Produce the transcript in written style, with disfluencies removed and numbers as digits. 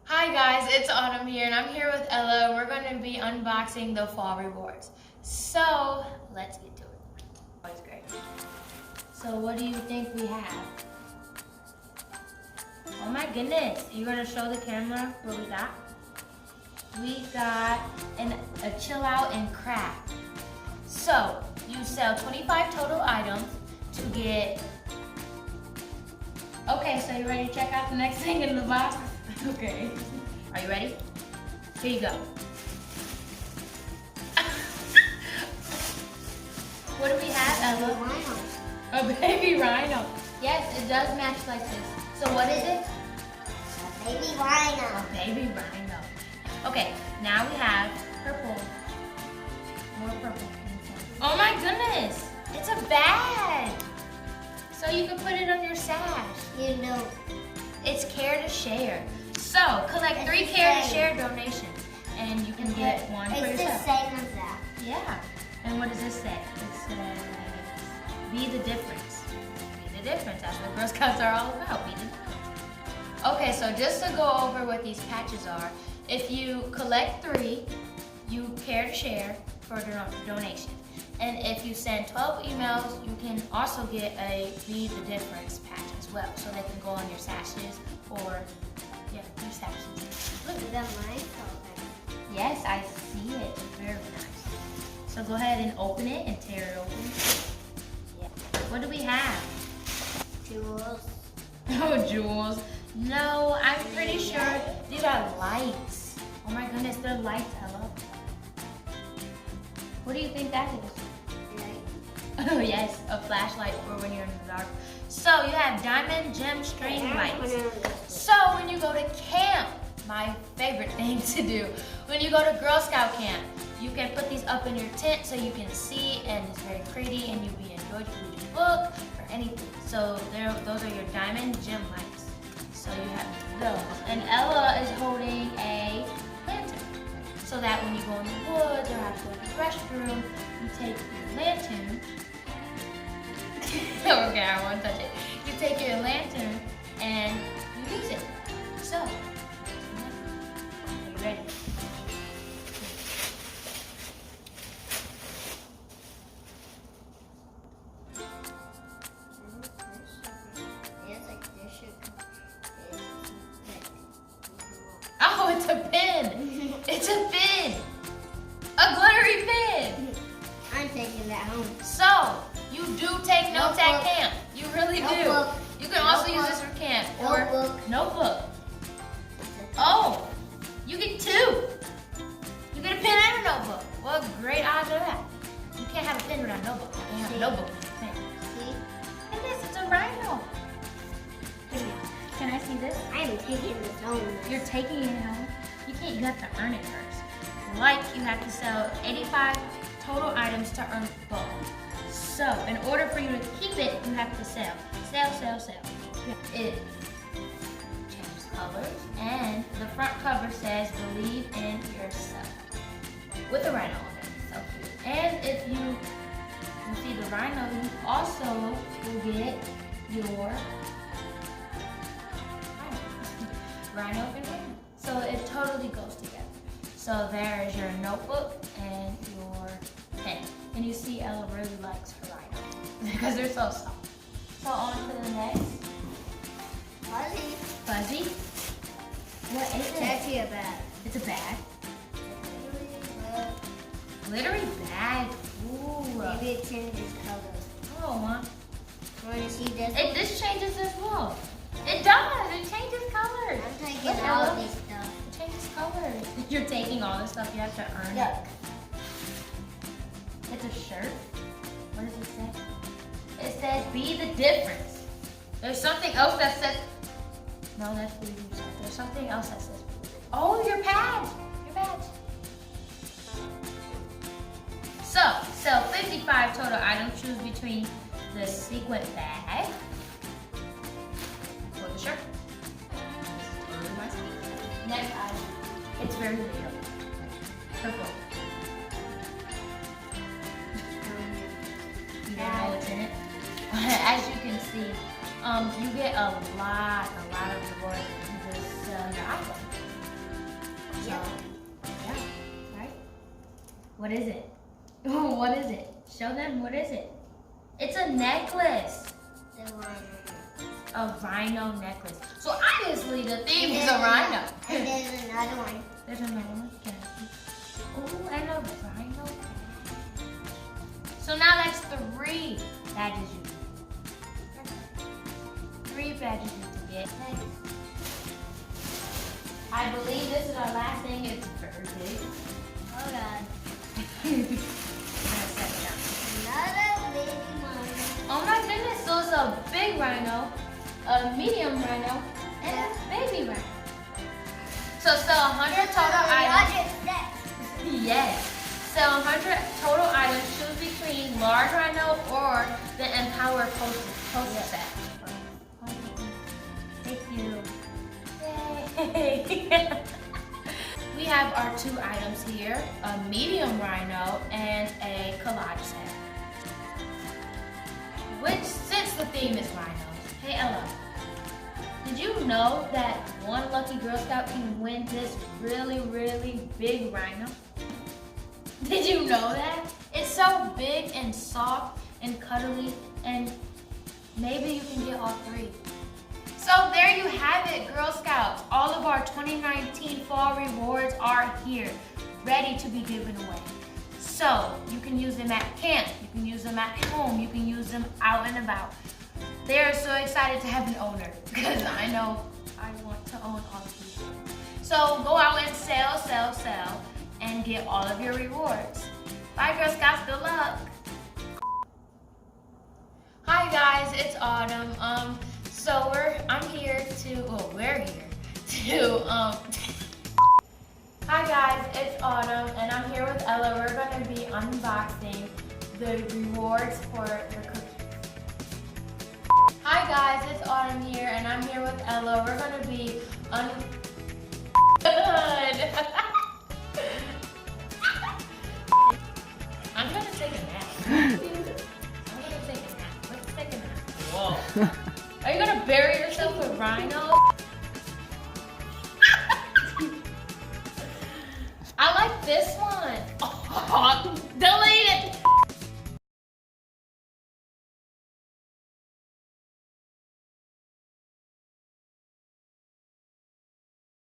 Hi guys, it's Autumn here, and I'm here with Ella. We're going to be unboxing the fall rewards. So, let's get to it. Always great. So, what do you think we have? Oh my goodness, you're going to show the camera what we got? We got a chill out and craft. So, you sell 25 total items to get... Okay, so you ready to check out the next thing in the box? Okay. Are you ready? Here you go. What do we have, Ella? A baby rhino. Yes, it does match like this. So what is it? A baby rhino. A baby rhino. Okay, now we have purple. More purple. Oh my goodness! It's a bag! So you can put it on your sash. You know. It's care to share. So collect 3 care to share donations, and you can get one for yourself. It's the same as that. Yeah. And what does this say? It says, "Be the difference." Be the difference. That's what Girl Scouts are all about. Be the difference. Okay, so just to go over what these patches are, if you collect 3, you care to share for a donation. And if you send 12 emails, you can also get a Be the Difference patch as well. So they can go on your sashes or, yeah, your sashes. Look at that nice color. Yes, I see it. Very nice. So go ahead and open it and tear it open. Yeah. What do we have? Jewels. Oh, jewels. No, I'm pretty sure these are lights. Oh my goodness, they're lights, Ella. What do you think that is? Oh yes, a flashlight for when you're in the dark. So you have diamond gem string lights. So when you go to camp, my favorite thing to do, when you go to Girl Scout camp, you can put these up in your tent so you can see, and it's very pretty, and you'll be enjoyed to read a book or anything. So those are your diamond gem lights. So you have those. And Ella is holding a lantern. So that when you go in the woods or have to go to the restroom, you take your lantern. Okay, I won't touch it. You take your lantern and you use it. So, are you ready? Oh, it's a pin! It's a pin! A glittery pin! I'm taking that home. So, you do take notes at camp. You really do. Notebook. You can also use this for camp. Or Notebook. notebook. Oh, you get 2. You get a pen and a notebook. What great odds are that? You can't have a pen without a notebook. You can't have a notebook without a pen. See? And this is a rhino. Can I see this? I'm taking this home. You're taking it home. You can't. You have to earn it first. Like you have to sell 85 total items to earn gold. So in order for you to keep it, you have to sell. Sell. It changes colors, and the front cover says "Believe in yourself" with a rhino on it. So cute. And if you see the rhino, you also will get your rhino and rhino. So it totally goes together. So there is your notebook and your pen. And you see Ella really likes her rhino because they're so soft. So on to the next. Fuzzy. Fuzzy. What is It's it? actually a bag. It's a bag. Glittery bag. Ooh. Maybe it changes colors. Oh, huh? Want to see this? This changes as well. It does. It changes colors. I'm taking Look, all Ella. this stuff. It changes colors. You're taking all this stuff. You have to earn Look. it. It's a shirt. What does it say? It says "Be the Difference." There's something else that says. No, that's Be Yourself. There's something else that says. Oh, your badge. Your badge. So, sell 55 total items. Choose between the sequin bag or the shirt. Totally my style. Next item. It's very real. Purple. You don't know what's in it? As you can see, you get a lot of rewards if you just sell your iPhone. What is it? What is it? Show them, what is it? It's a necklace. The one. A rhino necklace. So obviously the theme is a rhino. And there's another one. There's another one. Oh, and a rhino. So now that's 3 badges you get. 3 badges you can get. I believe this is our last thing. It's very big. Hold on. I'm gonna set it down. Another baby one. Oh my goodness, so it's a big rhino, a medium rhino, and a baby rhino. So 100 total items. Yes. So 100 total items. Choose between large rhino or the Empower poster set. Thank you. Yay. We have our 2 items here, a medium rhino and a collage set. Which, since the theme is rhinos, hey Ella, did you know that one lucky Girl Scout can win this really, really big rhino? Did you know that? It's so big and soft and cuddly, and maybe you can get all 3. So there you have it, Girl Scouts. All of our 2019 fall rewards are here, ready to be given away. So you can use them at camp, you can use them at home, you can use them out and about. They are so excited to have an owner, because I know I want to own all of these. So go out and sell, and get all of your rewards. Bye, Girl Scouts, good luck. Hi guys, it's Autumn. So we're here to Hi guys, it's Autumn, and I'm here with Ella. We're gonna be unboxing the rewards for the cookie. Hi guys, it's Autumn here, and I'm here with Ella. We're gonna be I'm gonna take a nap. Let's take a nap. Whoa. Are you gonna bury yourself with rhinos?